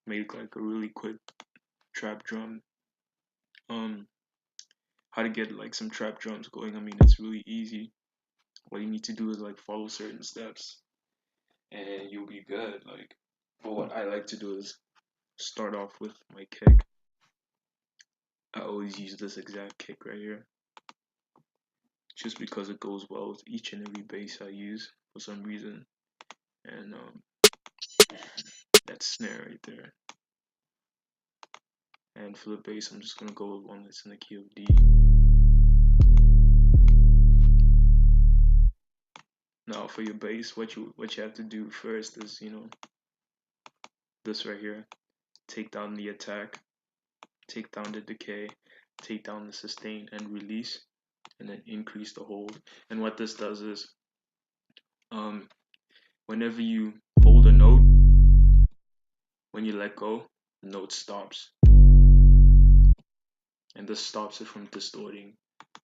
make like a really quick trap drum. How to get like some trap drums going. I mean, it's really easy. What you need to do is like follow certain steps, and you'll be good. Like, but what I like to do is start off with my kick. I always use this exact kick right here, just because it goes well with each and every bass I use for some reason. And that snare right there. And for the bass, I'm just gonna go with one that's in the key of D. Now for your bass, what you have to do first is, this right here. Take down the attack, take down the decay, take down the sustain and release, and then increase the hold. And what this does is, um, whenever you hold a note, when you let go, the note stops, and this stops it from distorting.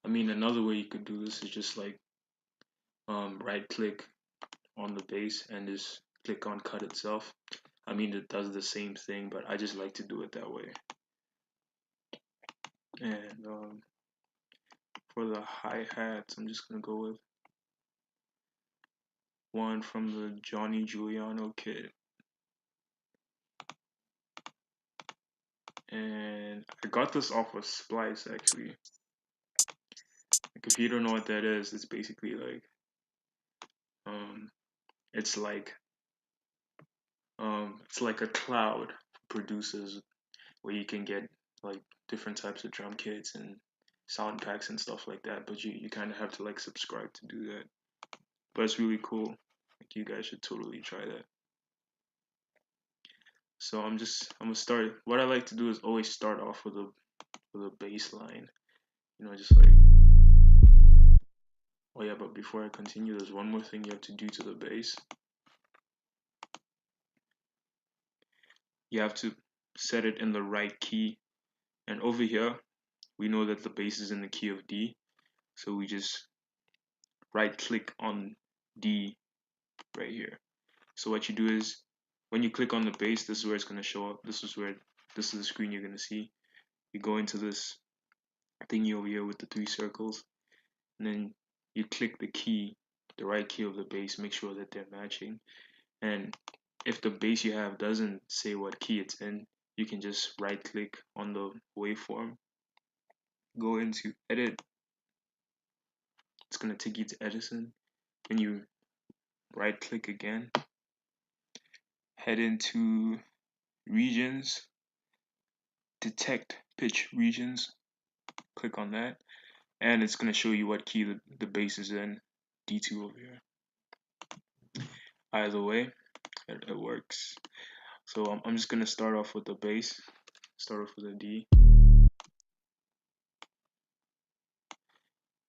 I mean, another way you could do this is just like right click on the bass and just click on cut itself. I mean, it does the same thing, but I just like to do it that way. And for the hi-hats, I'm just gonna go with one from the Johnny Giuliano kit. And I got this off of Splice actually. Like, if you don't know what that is, it's basically like it's like it's like a cloud for producers where you can get like different types of drum kits and sound packs and stuff like that, but you kind of have to like subscribe to do that. But it's really cool. Like, you guys should totally try that. So I'm gonna start. What I like to do is always start off with a bass line. Just like, oh yeah, but before I continue, there's one more thing you have to do to the bass. You have to set it in the right key. And over here, we know that the bass is in the key of D. So we just right click on D right here. So what you do is, when you click on the bass, this is where it's going to show up. This is the screen you're going to see. You go into this thingy over here with the 3 circles, and then you click the key, the right key of the bass, make sure that they're matching. And if the bass you have doesn't say what key it's in, you can just right click on the waveform, go into edit. It's going to take you to Edison. When you right click again, head into regions, detect pitch regions, click on that, and it's going to show you what key the bass is in, D2 over here. Either way, it works. So I'm just going to start off with the bass, start off with a D.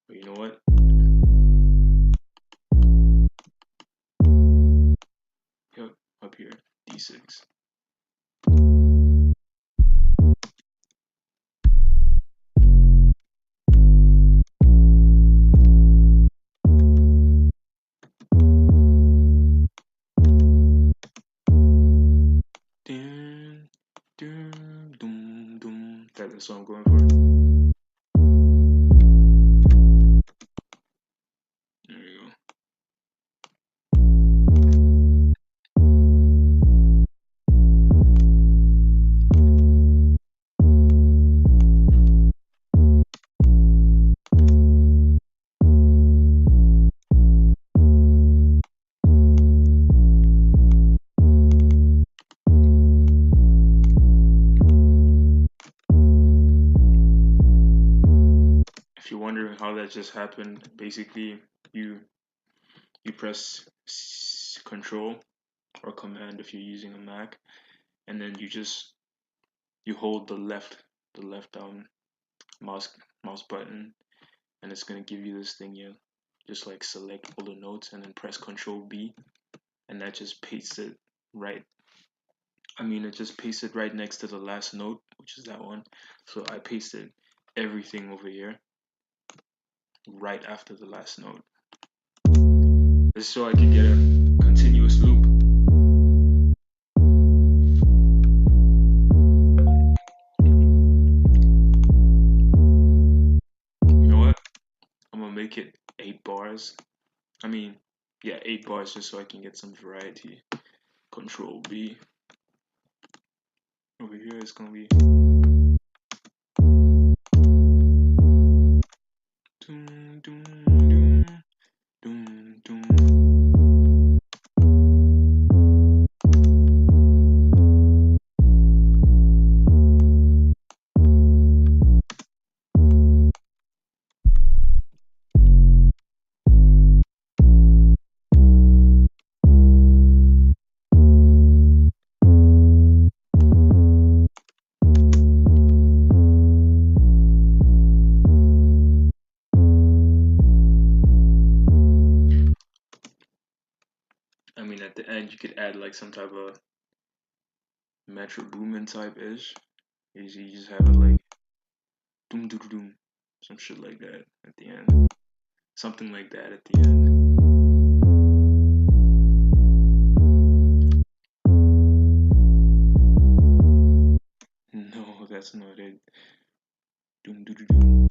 But you know what? Yep, up here, D6. Dun, dun, dum, dum. That's what I'm going for. There you go. If you're wondering how that just happened, basically you press Control or Command if you're using a Mac, and then you hold the left down mouse button, and it's gonna give you this thing here. Just like select all the notes and then press Control B, and that just pastes it right. I mean, it just pastes it right next to the last note, which is that one. So I pasted everything over here right after the last note. This is so I can get a continuous loop. make it 8 bars. I mean, yeah, 8 bars just so I can get some variety. Control B. Over here it's gonna be doom, doom, doom, doom, doom. I mean, at the end, you could add like some type of Metro Boomin type ish. You just have it like doom doom doom, some shit like that at the end. Something like that at the end. No, that's not it. Doom doom doom.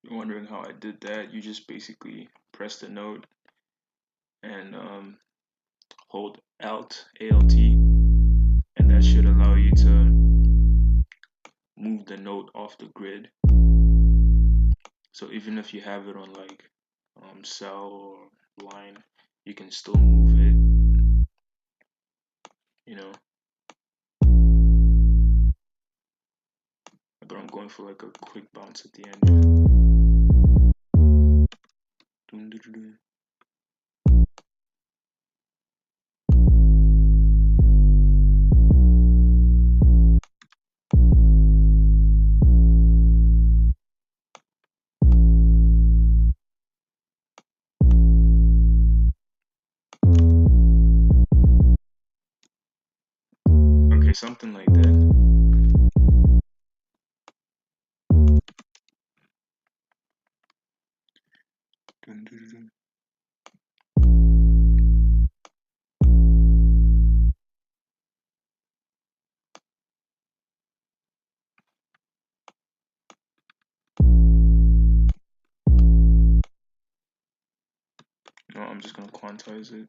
You're wondering how I did that? You just basically press the note and hold Alt, ALT, and that should allow you to move the note off the grid. So even if you have it on like cell or line, you can still move it, you know. But I'm going for like a quick bounce at the end. Doom, doom, doom. Okay, something like that. Dun, dun, dun. No, I'm just gonna quantize it.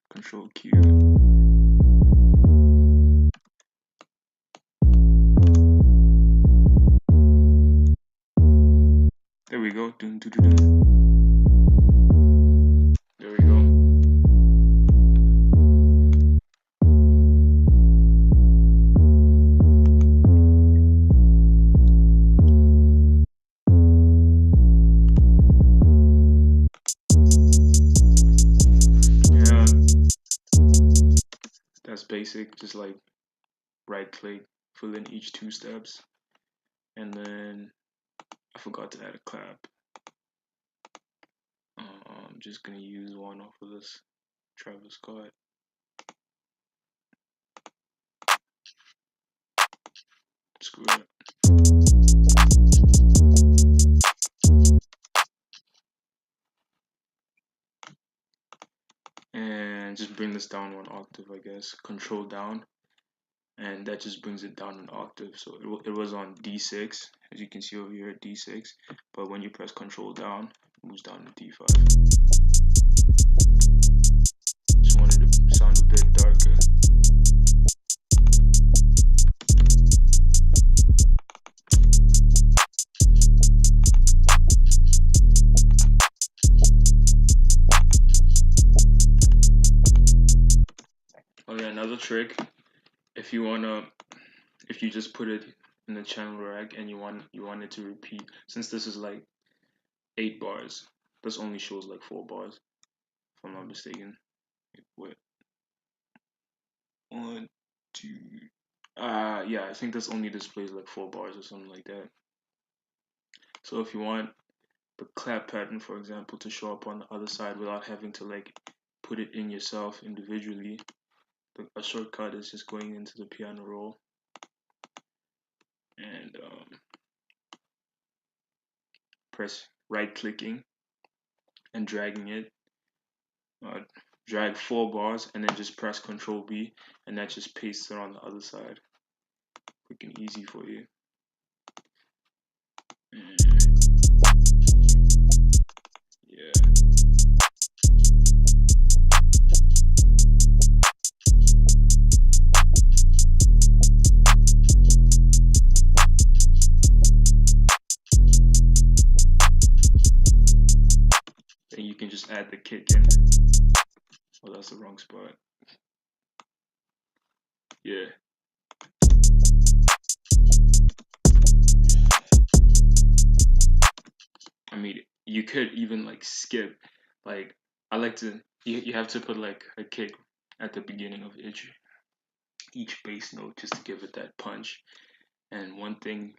Control Q. There we go. Dun, dun, dun, dun. There we go. Yeah, that's basic. Just like right click, fill in each 2 steps, and then I forgot to add a clap. I'm just gonna use one off of this Travis Scott. Screw it. And just bring this down 1 octave, I guess. Control down, and that just brings it down an octave. So it was on D6, as you can see over here at D6, but when you press Control down, it moves down to D5. Just wanted to sound a bit darker. Oh yeah, another trick. If you just put it in the channel rack and you want it to repeat, since this is like 8 bars, this only shows like 4 bars, if I'm not mistaken. Wait, 1, 2. Yeah, I think this only displays like 4 bars or something like that. So if you want the clap pattern, for example, to show up on the other side without having to like put it in yourself individually, a shortcut is just going into the piano roll and press right clicking and dragging it. Uh, Drag 4 bars and then just press Control B, and that just pastes it on the other side. Quick and easy for you. Yeah. Then you can just add the kick in. Oh, that's the wrong spot. Yeah. I mean, you could even like skip. Like, I like to. You have to put like a kick at the beginning of each bass note just to give it that punch. And one thing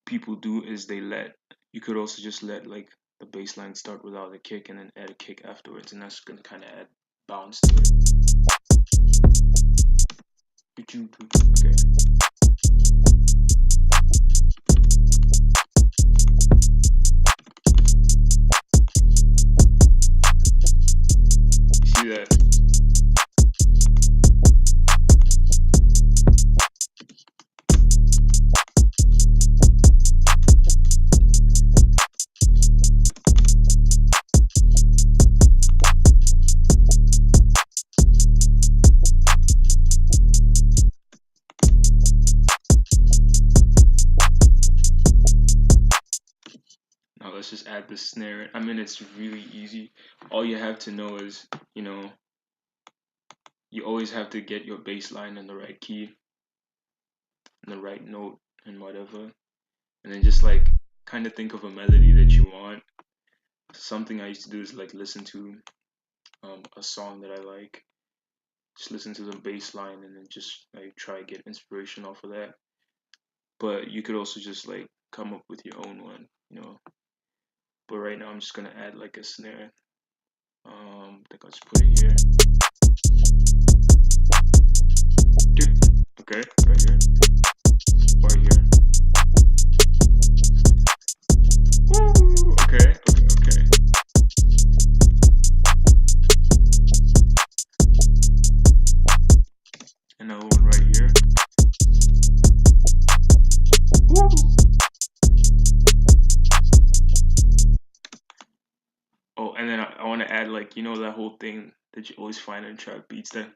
people do is you could also just let like the bass line start without a kick and then add a kick afterwards, and that's gonna kind of add bounce to it. Okay. See that? Now let's just add the snare. I mean, it's really easy. All you have to know is, you always have to get your bass line in the right key, in the right note, and whatever. And then just like kind of think of a melody that you want. Something I used to do is like listen to a song that I like, just listen to the bass line and then just like try to get inspiration off of that. But you could also just like come up with your own one. But right now I'm just gonna add like a snare. I think I'll just put it here. Okay, right here. Right here. Woo! Okay. Another one right here. Woo! Oh, and then I want to add like that whole thing that you always find in trap beats, that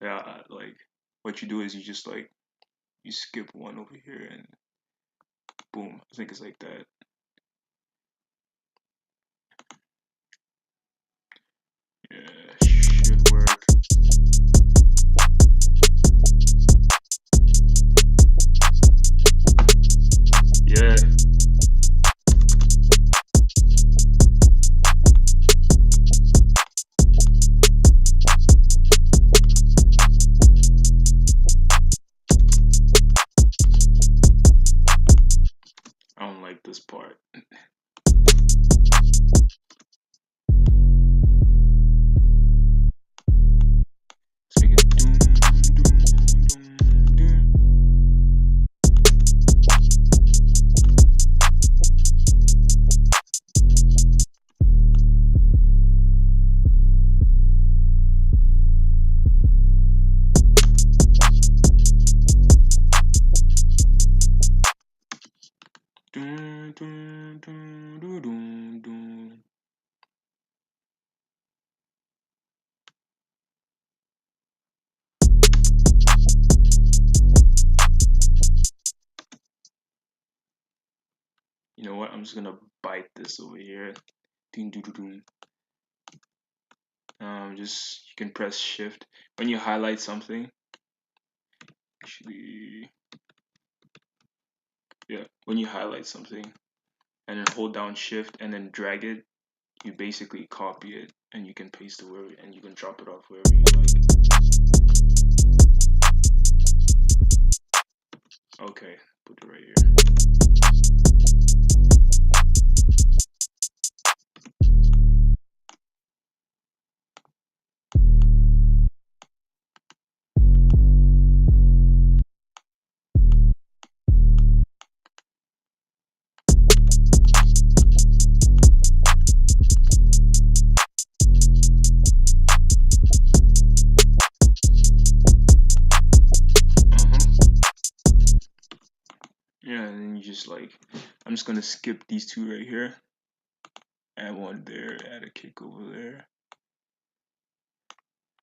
yeah, like what you do is you just like you skip one over here and boom. I think it's like that. Yeah, should work. Yeah. I don't like this part. Let's make it doom, doom, doom, doom. Doom, doom, doom, doom, doom, doom. You know what? I'm just gonna bite this over here. Doom, doom, doom, doom. Just you can press shift when you highlight something. Actually, yeah, when you highlight something and then hold down shift and then drag it, you basically copy it and you can paste it wherever and you can drop it off wherever you like. Okay, put it right here. like. I'm just gonna skip these two right here. Add one there, add a kick over there.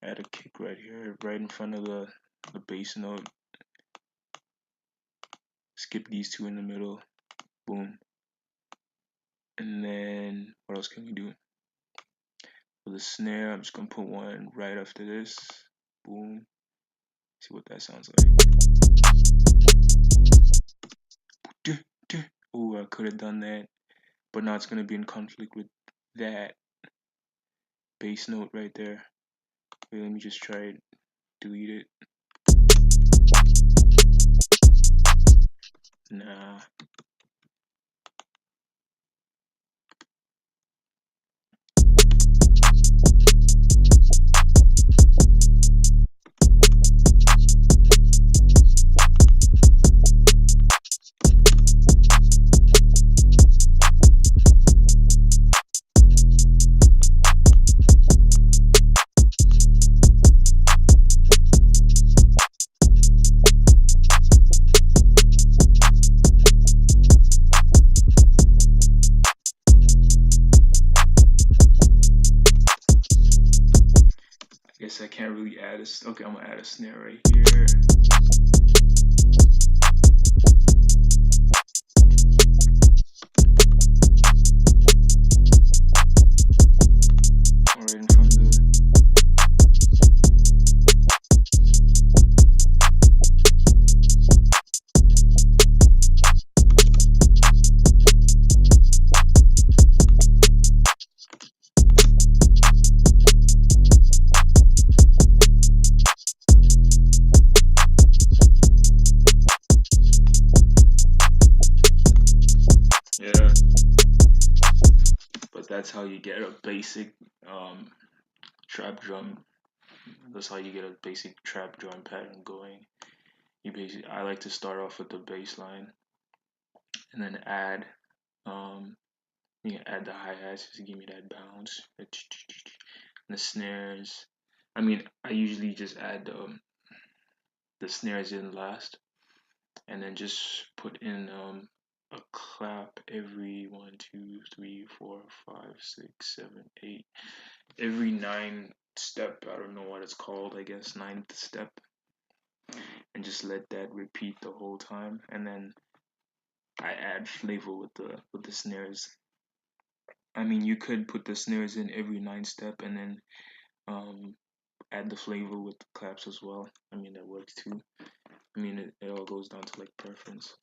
Add a kick right here, right in front of the bass note. Skip these two in the middle. Boom. And then what else can we do? For the snare, I'm just gonna put one right after this. Boom. See what that sounds like. Oh, I could have done that, but now it's gonna be in conflict with that bass note right there. Wait, let me just try it. Delete it. Nah. I guess I can't really add a. Okay, I'm gonna add a snare right here. Right in front of the. Yeah. But that's how you get a basic trap drum. That's how you get a basic trap drum pattern going. I like to start off with the bass line and then add you can add the hi-hats to give me that bounce. And the snares. I mean, I usually just add the snares in last and then just put in a clap every 1, 2, 3, 4, 5, 6, 7, 8. Every 9 step. I don't know what it's called. I guess 9th step. And just let that repeat the whole time. And then I add flavor with the snares. I mean, you could put the snares in every 9 step and then add the flavor with the claps as well. I mean, that works too. I mean, it all goes down to like preference.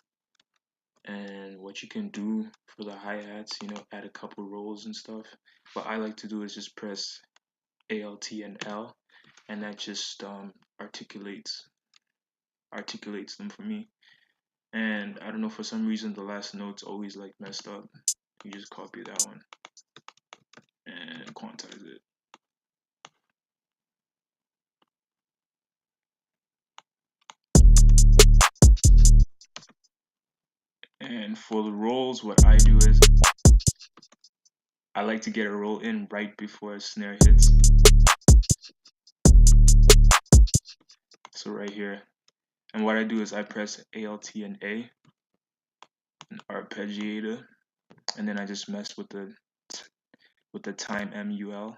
And what you can do for the hi-hats, add a couple rolls and stuff. What I like to do is just press ALT and L, and that just articulates them for me. And I don't know, for some reason the last note's always like messed up. You just copy that one and quantize it. And for the rolls, what I do is I like to get a roll in right before a snare hits. So right here. And what I do is I press ALT and A, an arpeggiator, and then I just mess with the time MUL,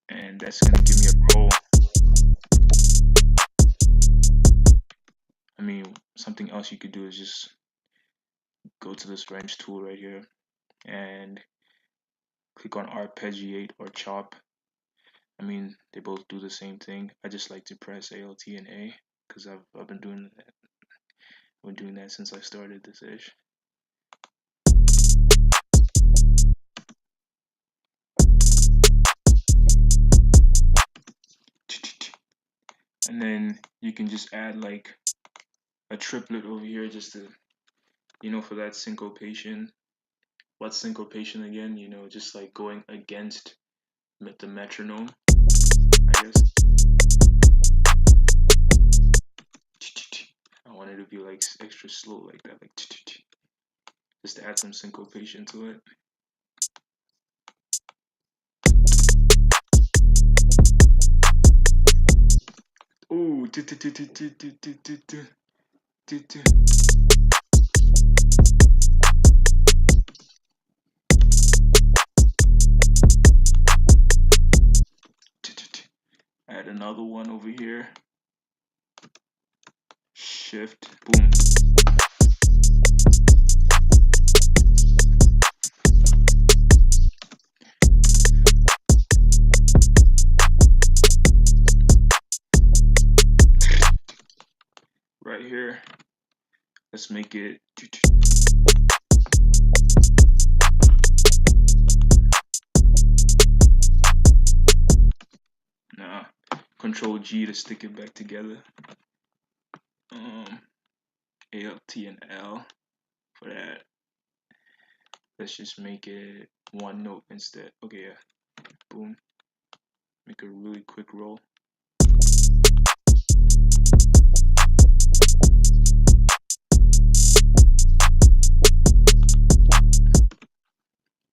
and that's gonna give me a roll. I mean, something else you could do is just go to this wrench tool right here and click on arpeggiate or chop. I mean, they both do the same thing. I just like to press ALT and A because I've been doing that. I've been doing that since I started this ish. And then you can just add like a triplet over here just to, for that syncopation. What's syncopation again? Just like going against the metronome, I guess. I want it to be like extra slow like that, like just to add some syncopation to it. Ooh, another one over here. Shift, boom. Right here, let's make it. Nah, Control G to stick it back together. Alt and L for that. Let's just make it one note instead. Okay, yeah. Boom. Make a really quick roll.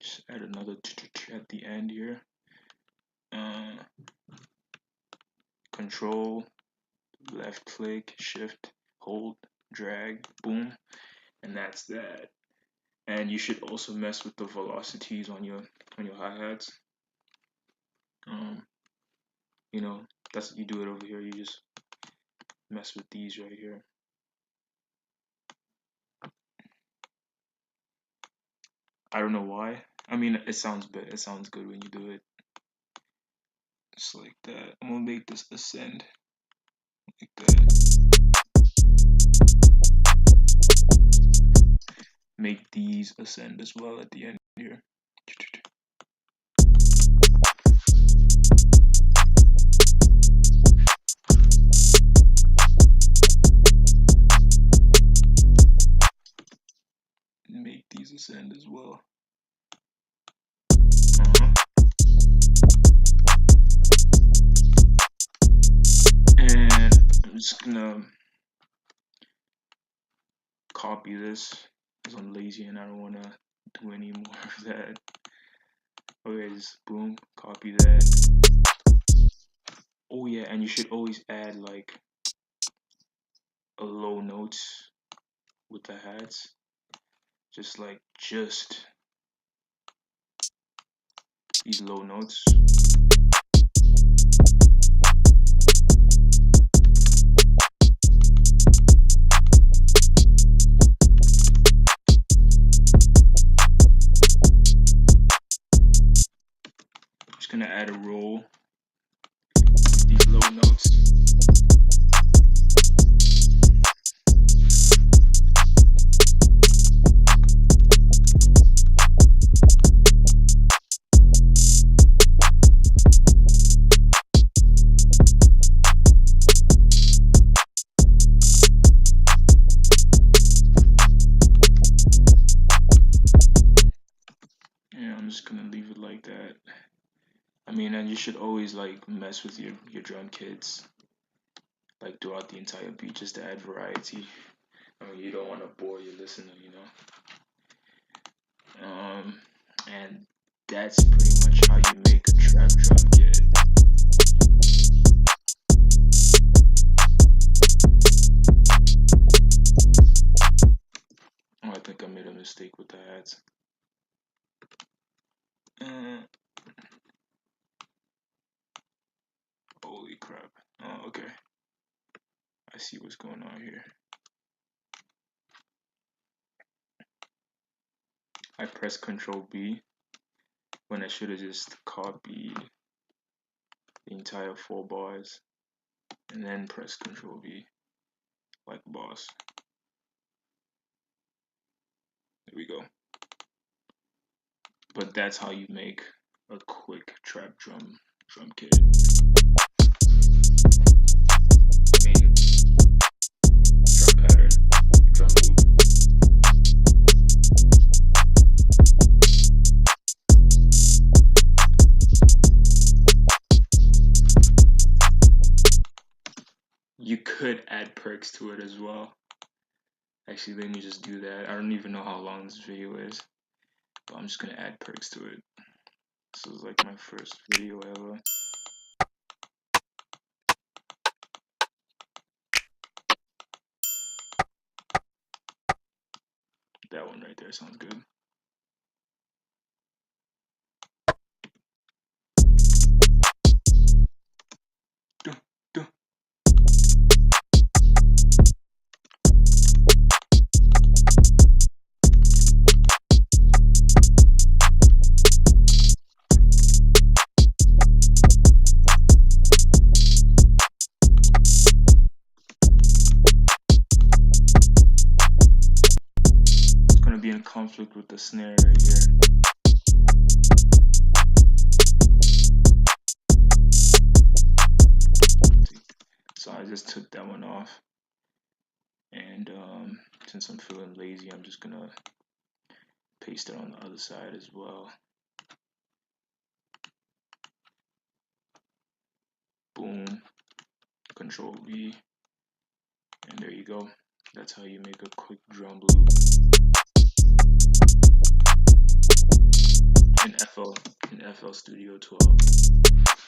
Just add another at the end here. Control, left click, shift, hold, drag, boom, and that's that. And you should also mess with the velocities on your hi-hats. You know, that's you do it over here. You just mess with these right here. I don't know why. I mean, it sounds good. It sounds good when you do it. Just like that. I'm gonna make this ascend like that. Make these ascend as well at the end here. Make these ascend as well. And I'm just gonna copy this because I'm lazy and I don't want to do any more of that. Okay, just boom, copy that. Oh yeah, and you should always add like a low notes with the hats. Just these low notes. Just gonna add a roll. These low notes. Yeah, I'm just gonna leave it like that. I mean, and you should always like mess with your drum kits like throughout the entire beat just to add variety. I mean, you don't want to bore your listener, you know. And that's pretty much how you make a trap drum kit. Oh, I think I made a mistake with the hats. Holy crap. Oh, okay. I see what's going on here. I pressed Control B when I should have just copied the entire 4 bars and then press Control V like a boss. There we go. But that's how you make a quick trap drum kit. I mean, drum pattern, drum loop. You could add percs to it as well. Actually, let me just do that. I don't even know how long this video is, but I'm just gonna add percs to it. This is like my first video ever. That one right there sounds good. conflict with the snare right here. So I just took that one off, and since I'm feeling lazy, I'm just gonna paste it on the other side as well. Boom, Control V, and there you go. That's how you make a quick drum loop in FL Studio 12.